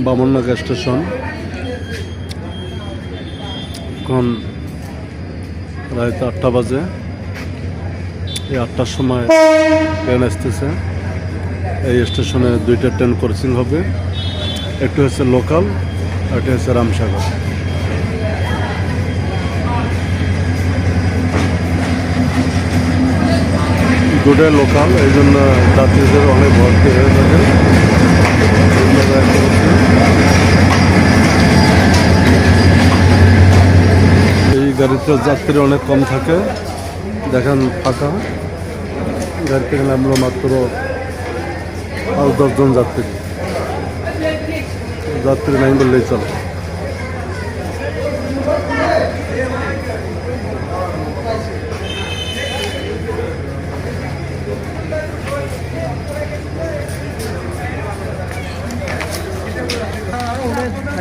বামননাগা station. এখন রাত 8টা বাজে। এই 8টার সময় ট্রেন আসতেছে। এই স্টেশনে 2টা ট্রেন ক্রসিং হবে, একটি হচ্ছে লোকাল আর একটি হচ্ছে রামসাগর। দুটাই লোকাল, এই জন্য যাত্রীদের অনেক ভর্তি হয়ে থাকে। এই গাড়িতে যাত্রী অনেক কম থাকে, দেখেন ফাঁকা। গাড়ি থেকে নামলো মাত্র 10 জন যাত্রী নাই বললেই চলে।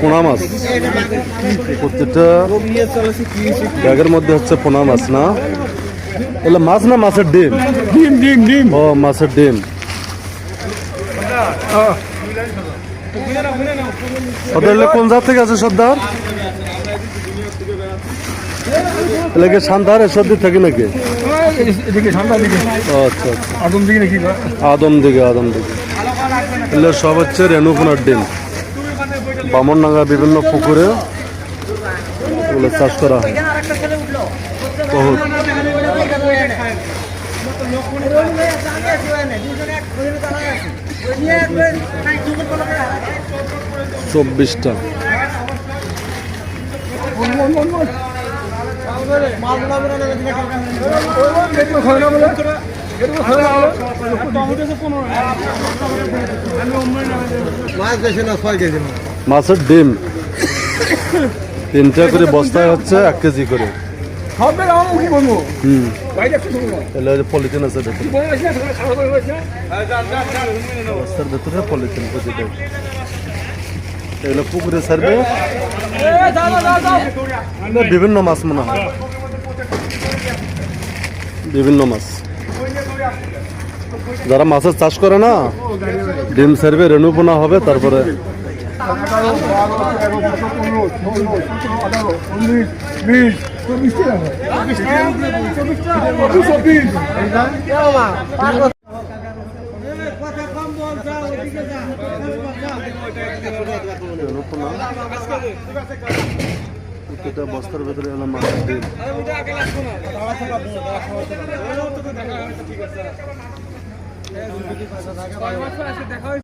পোনা মাছ, প্রত্যেকটা ব্যাগের মধ্যে হচ্ছে পোনা মাছ না? এগুলো মাছ না মাছের ডিম? ডিম ডিম ডিম। ও মাছের ডিম। কোন জাত থেকে আছে সর্দার? এলাকে সান্তার সর্দি থাকে নাকি? আচ্ছা আচ্ছা, আদম দিকে নাকি? আদম দিকে এগুলো সব হচ্ছে রেণুপোনার ডিম। বামনডাঙ্গা বিভিন্ন পুকুরে এগুলো চাষ করা হয় বহুত। চব্বিশটা মাছের ডিম 3টা করে বস্তায় হচ্ছে 1 কেজি করে। পলিথিন আছে বস্তার ভেতরে পলিথিন প্রতিটা। এগুলো পুকুরে ছাড়বে, বিভিন্ন মাছ মনে হয়, বিভিন্ন মাছ। যারা মাছের চাষ করে না, ডিম ছাড়বে, রেণুপোনা হবে, তারপরে বস্তার ভেতরে এলাম মাছের ডিম।